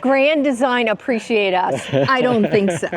Grand Design appreciate us? I don't think so.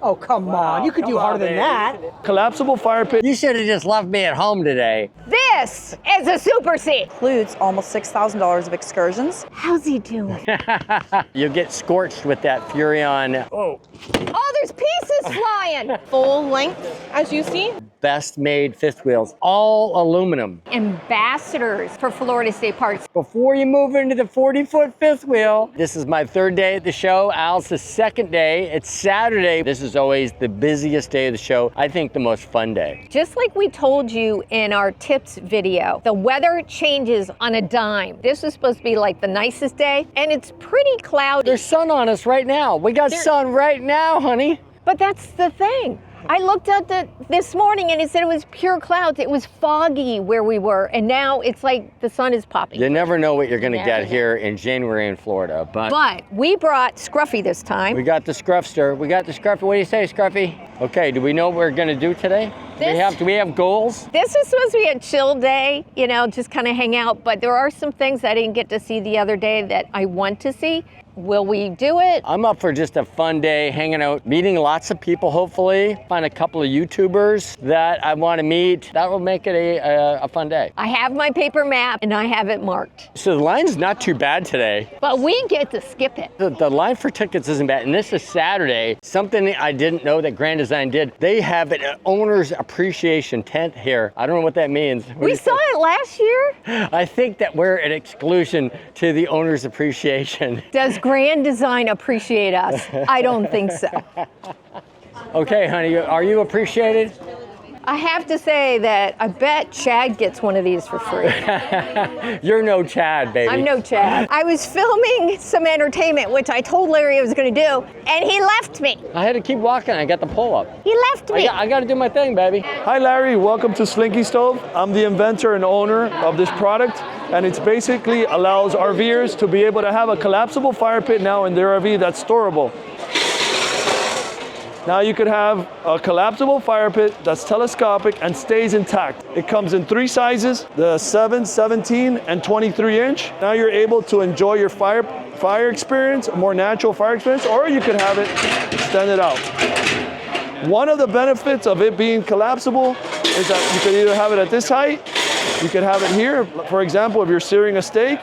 Oh, come on. You could do harder than that. Collapsible fire pit. You should have just left me at home today. This is a Super C. Includes almost $6,000 of excursions. How's he doing? You get scorched with that Furrion. Oh, there's pieces flying. Full length, as you see. Best made fifth wheels, all aluminum. Ambassadors for Florida State Parks. Before you move into the 40-foot fifth wheel, this is my third day at the show. Al's the second day. It's Saturday. This is always the busiest day of the show. I think the most fun day. Just like we told you in our tips video, the weather changes on a dime. This is supposed to be like the nicest day, and it's pretty cloudy. There's sun on us right now. We got sun right now, honey. But that's the thing. I looked at this morning and it said it was pure clouds. It was foggy where we were, and now it's like the sun is popping. You never know what you're gonna get here in January in Florida, but we brought Scruffy this time. we got the Scruffster. We got the Scruffy. What do you say, Scruffy? Okay, do we know what we're gonna do today? Do we have goals? This is supposed to be a chill day, you know, just kind of hang out, but there are some things I didn't get to see the other day that I want to see. Will we do it? I'm up for just a fun day, hanging out, meeting lots of people, hopefully. Find a couple of YouTubers that I want to meet. That will make it a fun day. I have my paper map and I have it marked. So the line's not too bad today. But we get to skip it. The line for tickets isn't bad, and this is Saturday. Something I didn't know that Grand Design did. They have an owner's appreciation tent here. I don't know what that means. We saw it last year. I think that we're an exclusion to the owner's appreciation. Does Grand Design appreciate us? I don't think so. Okay, honey, are you appreciated? I have to say that I bet Chad gets one of these for free. You're no Chad, baby. I'm no Chad. I was filming some entertainment, which I told Larry I was going to do, and he left me. I had to keep walking. I got the pull-up. He left me. I got to do my thing, baby. Hi, Larry. Welcome to Slinky Stove. I'm the inventor and owner of this product, and it basically allows RVers to be able to have a collapsible fire pit now in their RV that's storable. Now you could have a collapsible fire pit that's telescopic and stays intact. It comes in 3 sizes, the 7, 17, and 23 inch. Now you're able to enjoy your fire experience, a more natural fire experience, or you could have it extended out. One of the benefits of it being collapsible is that you could either have it at this height, you could have it here. For example, if you're searing a steak,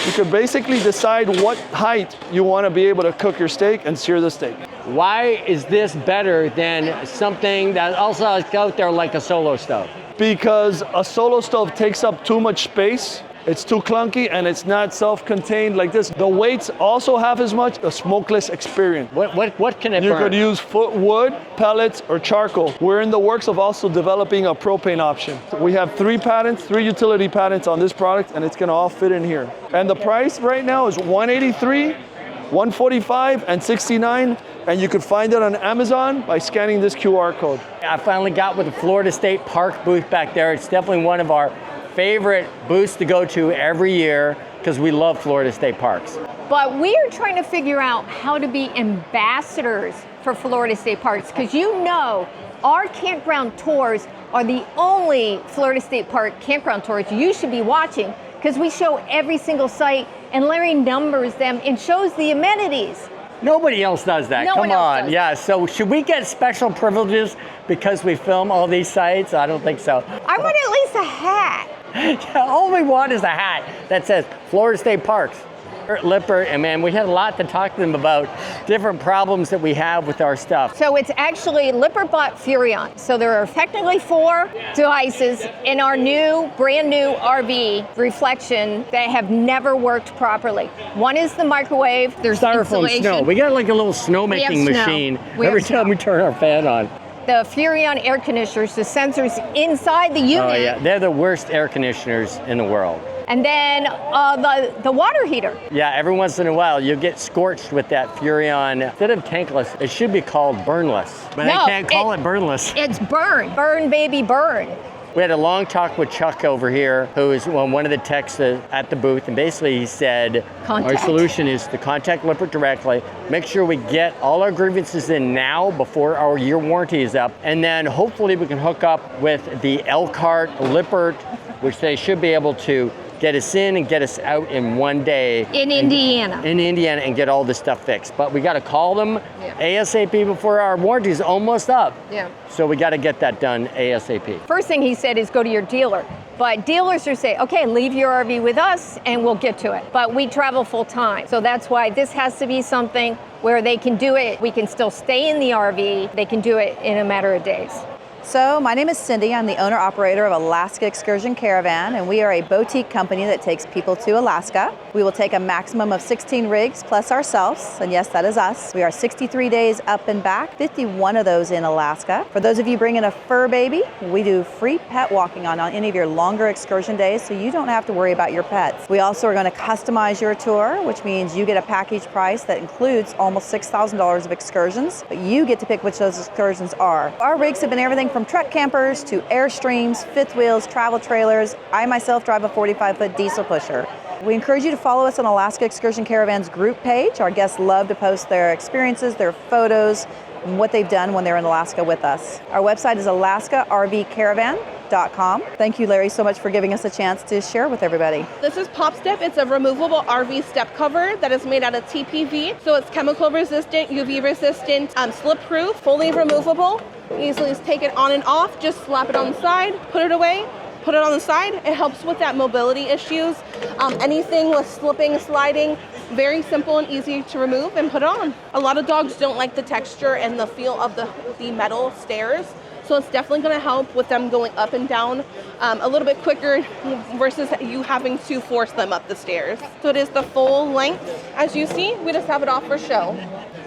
you could basically decide what height you want to be able to cook your steak and sear the steak. Why is this better than something that also is out there like a solo stove? Because a solo stove takes up too much space. It's too clunky and it's not self-contained like this. The weights also have as much a smokeless experience. What can it burn? You could use wood, pellets, or charcoal. We're in the works of also developing a propane option. We have 3 patents, 3 utility patents on this product, and it's gonna all fit in here. And the price right now is $183, $145, and $69. And you could find it on Amazon by scanning this QR code. I finally got with the Florida State Park booth back there. It's definitely one of our favorite booths to go to every year because we love Florida State Parks. But we are trying to figure out how to be ambassadors for Florida State Parks, because you know our campground tours are the only Florida State Park campground tours you should be watching, because we show every single site and Larry numbers them and shows the amenities. Nobody else does that. No Come one else on. does. Yeah, so should we get special privileges because we film all these sites? I don't think so. I want at least a hat. All we want is a hat that says Florida State Parks. Lippert, and man, we had a lot to talk to them about different problems that we have with our stuff. So it's actually Lippert bought Furrion. So there are technically 4 devices in our brand new RV reflection that have never worked properly. One is the microwave. There's Styrofoam snow. We got like a little snowmaking machine every time we turn our fan on. The Furrion air conditioners, the sensors inside the unit. Oh yeah, they're the worst air conditioners in the world. And then the water heater. Yeah, every once in a while you'll get scorched with that Furrion. Instead of tankless, it should be called burnless. But I can't call it burnless. It's burn. Burn, baby, burn. We had a long talk with Chuck over here, who is one of the techs at the booth, and basically he said, our solution is to contact Lippert directly, make sure we get all our grievances in now before our year warranty is up, and then hopefully we can hook up with the Elkhart Lippert, which they should be able to get us in and get us out in one day. In Indiana. In Indiana and get all this stuff fixed. But we got to call them ASAP before our warranty is almost up. Yeah. So we got to get that done ASAP. First thing he said is go to your dealer. But dealers are saying, okay, leave your RV with us and we'll get to it. But we travel full time. So that's why this has to be something where they can do it. We can still stay in the RV. They can do it in a matter of days. So my name is Cindy. I'm the owner-operator of Alaska Excursion Caravan, and we are a boutique company that takes people to Alaska. We will take a maximum of 16 rigs plus ourselves, and yes, that is us. We are 63 days up and back, 51 of those in Alaska. For those of you bringing a fur baby, we do free pet walking on any of your longer excursion days, so you don't have to worry about your pets. We also are going to customize your tour, which means you get a package price that includes almost $6,000 of excursions, but you get to pick which those excursions are. Our rigs have been everything from truck campers to Airstreams, fifth wheels, travel trailers. I myself drive a 45-foot diesel pusher. We encourage you to follow us on Alaska Excursion Caravan's group page. Our guests love to post their experiences, their photos, and what they've done when they're in Alaska with us. Our website is AlaskaRVCaravan.com. Thank you, Larry, so much for giving us a chance to share with everybody. This is Pop Step. It's a removable RV step cover that is made out of TPV. So it's chemical resistant, UV resistant, slip proof, fully removable. Easily take it on and off, just slap it on the side, put it away, put it on the side. It helps with that mobility issues. Anything with slipping, sliding, very simple and easy to remove and put on. A lot of dogs don't like the texture and the feel of the metal stairs. So it's definitely going to help with them going up and down a little bit quicker versus you having to force them up the stairs. So it is the full length. As you see, we just have it off for show.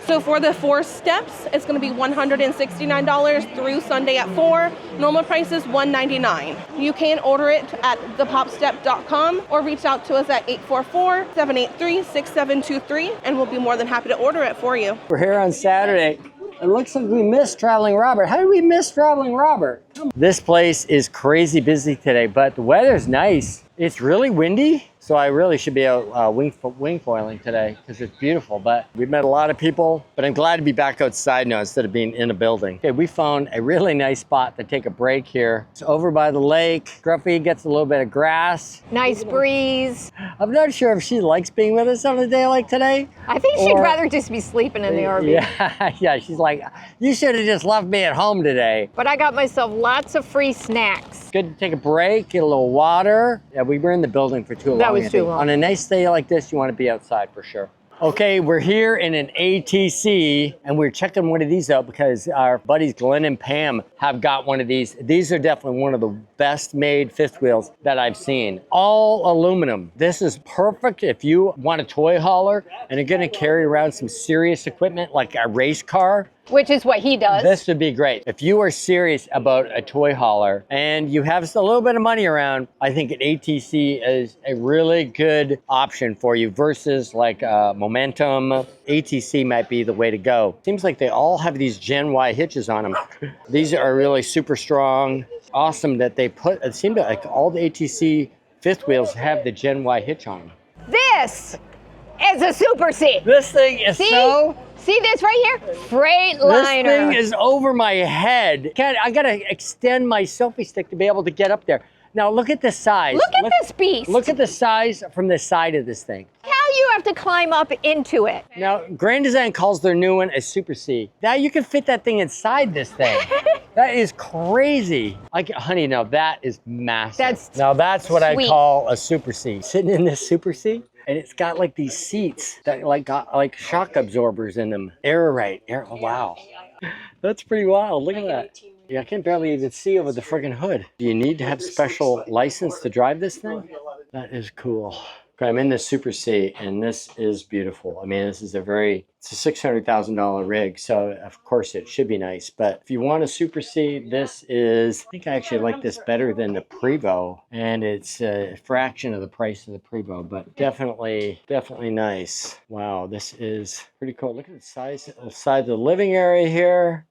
So for the 4 steps, it's going to be $169 through Sunday at 4. Normal price is $199. You can order it at thepopstep.com or reach out to us at 844-783-6723, and we'll be more than happy to order it for you. We're here on Saturday. It looks like we missed Traveling Robert. How did we miss Traveling Robert? This place is crazy busy today, but the weather's nice. It's really windy, so I really should be out wing foiling today because it's beautiful, but we've met a lot of people, but I'm glad to be back outside now instead of being in a building. Okay, we found a really nice spot to take a break here. It's over by the lake. Scruffy gets a little bit of grass. Nice breeze. I'm not sure if she likes being with us on a day like today. I think she'd rather just be sleeping in the RV. Yeah, she's like, you should have just left me at home today. But I got myself lots of free snacks. Good to take a break, get a little water. Yeah, we were in the building for too long. That was too long. On a nice day like this, you want to be outside for sure. Okay, we're here in an ATC and we're checking one of these out because our buddies Glenn and Pam have got one of these. These are definitely one of the best made fifth wheels that I've seen. All aluminum. This is perfect if you want a toy hauler and you're gonna carry around some serious equipment like a race car. Which is what he does. This would be great. If you are serious about a toy hauler and you have a little bit of money around, I think an ATC is a really good option for you versus like Momentum. ATC might be the way to go. Seems like they all have these Gen Y hitches on them. These are really super strong. Awesome that they put, it seemed like all the ATC fifth wheels have the Gen Y hitch on them. This is a Super C. This thing is See this right here? Freightliner. This thing is over my head. I gotta extend my selfie stick to be able to get up there. Now look at the size. Look at this beast. Look at the size from the side of this thing. How you have to climb up into it. Now, Grand Design calls their new one a Super C. Now you can fit that thing inside this thing. That is crazy. Honey, now that is massive. Now that's what I call a Super C. Sitting in this Super C, and it's got like these seats that got like shock absorbers in them. Oh, wow. That's pretty wild. Look at that. Yeah, I can barely even see over the friggin' hood. Do you need to have special license to drive this thing? That is cool. Okay, I'm in this Super C, and this is beautiful. I mean, this is it's a $600,000 rig, so of course it should be nice. But if you want a Super C, this is, I think I actually like this better than the Prevost, and it's a fraction of the price of the Prevost, but definitely nice. Wow, this is pretty cool. Look at the size of the living area here.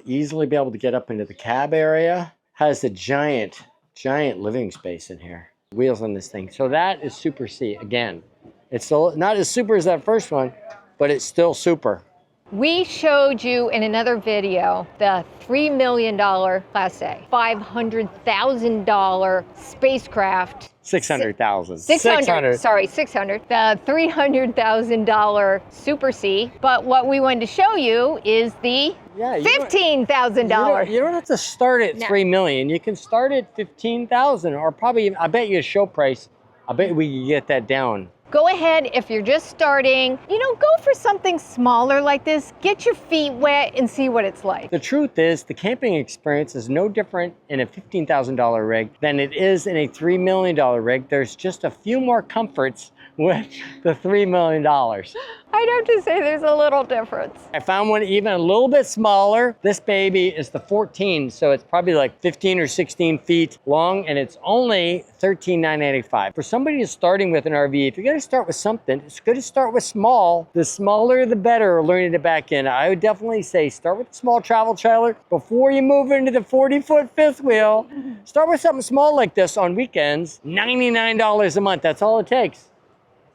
Easily be able to get up into the cab area. Has a giant living space in here. Wheels on this thing. So that is Super C again. It's still not as super as that first one, but it's still super. We showed you in another video the $3 million Class A, $500,000 spacecraft 600,000. 600. Sorry, 600. The $300,000 Super C. But what we wanted to show you is the $15,000. You don't have to start at $3 million. You can start at $15,000, or probably, I bet you a show price. I bet we can get that down. Go ahead, if you're just starting, go for something smaller like this. Get your feet wet and see what it's like. The truth is, the camping experience is no different in a $15,000 rig than it is in a $3 million rig. There's just a few more comforts with the $3 million. I'd have to say there's a little difference. I found one even a little bit smaller. This baby is the 14, so it's probably like 15 or 16 feet long, and it's only $13,985. For somebody who's starting with an RV, if you're gonna start with something, it's good to start with small. The smaller, the better, learning to back in. I would definitely say start with a small travel trailer before you move into the 40-foot fifth wheel. Start with something small like this on weekends, $99 a month, that's all it takes.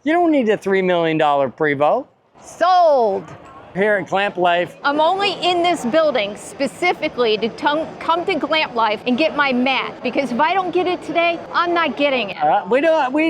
You don't need a $3 million Prevost. Sold. Here at Glamp Life. I'm only in this building specifically to come to Glamp Life and get my mat, because if I don't get it today, I'm not getting it. We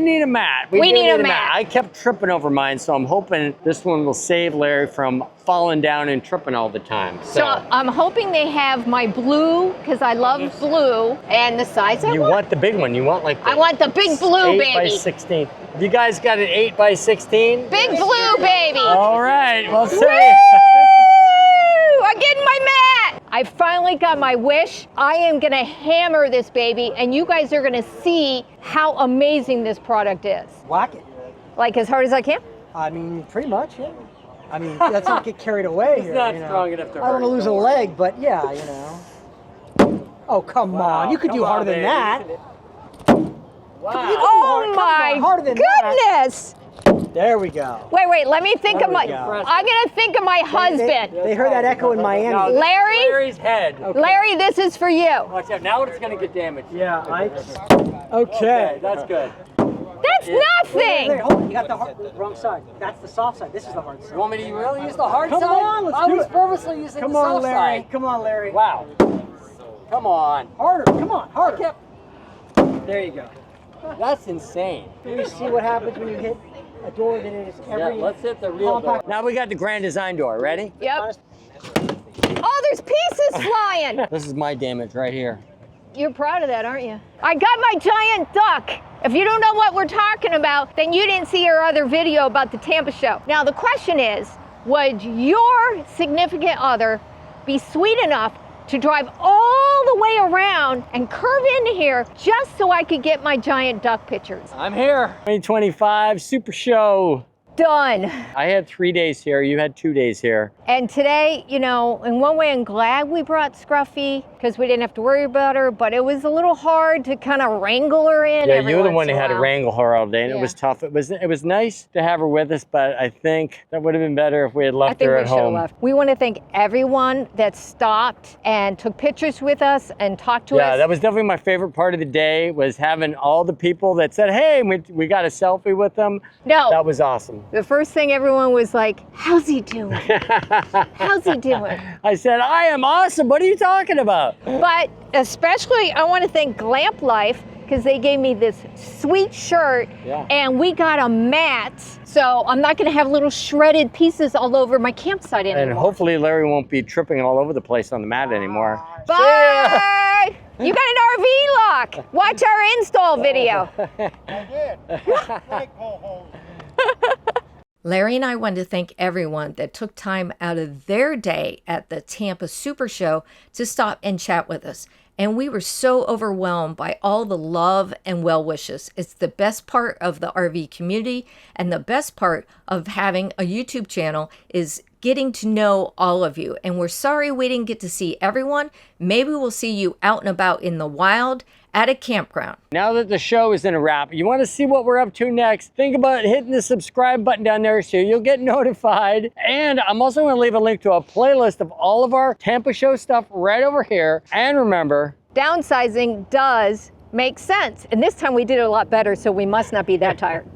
need a mat. We need a mat. I kept tripping over mine, so I'm hoping this one will save Larry from falling down and tripping all the time. So I'm hoping they have my blue, because I love blue, and the size I want. You want the big one. You want like the I want the big blue, 8 baby. by 16. You guys got an 8 by 16? Big blue, baby. All right, well, say. Woo! I'm getting my mat. I finally got my wish. I am gonna hammer this baby, and you guys are gonna see how amazing this product is. Whack it. Like as hard as I can? I mean, pretty much, yeah. I mean, let's not get carried away here. It's not strong enough to I don't want to lose a leg, but yeah, Oh, come on. You could do harder than that. Wow. Oh my goodness! There we go. Wait, let me think of my, go. I'm gonna think of my husband. They heard that echo in Miami. No, this is Larry? Larry's head. Okay. Larry, this is for you. Watch out, now it's gonna get damaged. Yeah, okay. That's good. That's nothing! Hold on, you got the wrong side. That's the soft side. This is the hard side. You want me to really use the hard Come side? on, let's do I was it. purposely using Come the on, soft Larry. side. Come on, Larry. Wow. Come on. Harder. Come on, harder. There you go. That's insane. You see what happens when you hit a door that is every Let's hit the real door. Now we got the Grand Design door. Ready? Yep. Oh, there's pieces flying! This is my damage right here. You're proud of that, aren't you? I got my giant duck. If you don't know what we're talking about, then you didn't see our other video about the Tampa show. Now the question is, would your significant other be sweet enough to drive all the way around and curve into here just so I could get my giant duck pictures? I'm here. 2025 Super Show. Done. I had 3 days here. You had 2 days here. And today, in one way I'm glad we brought Scruffy because we didn't have to worry about her, but it was a little hard to kind of wrangle her in. Yeah, you're the one who had to wrangle her all day, and Yeah. it was tough. It was nice to have her with us, but I think that would have been better if we had left her at home. Left. We want to thank everyone that stopped and took pictures with us and talked to us. Yeah, that was definitely my favorite part of the day, was having all the people that said, hey, we got a selfie with them. No. That was awesome. The first thing everyone was like, how's he doing? How's he doing? I said, I am awesome. What are you talking about? But especially, I want to thank Glamp Life because they gave me this sweet shirt and we got a mat. So I'm not going to have little shredded pieces all over my campsite anymore. And hopefully Larry won't be tripping all over the place on the mat anymore. Bye! You got an RV lock. Watch our install video. Larry and I wanted to thank everyone that took time out of their day at the Tampa SuperShow to stop and chat with us. And we were so overwhelmed by all the love and well wishes. It's the best part of the RV community, and the best part of having a YouTube channel is getting to know all of you. And we're sorry we didn't get to see everyone. Maybe we'll see you out and about in the wild at a campground. Now that the show is in a wrap, you want to see what we're up to next, think about hitting the subscribe button down there so you'll get notified. And I'm also going to leave a link to a playlist of all of our Tampa show stuff right over here. And remember, downsizing does make sense. And this time we did it a lot better, so we must not be that tired.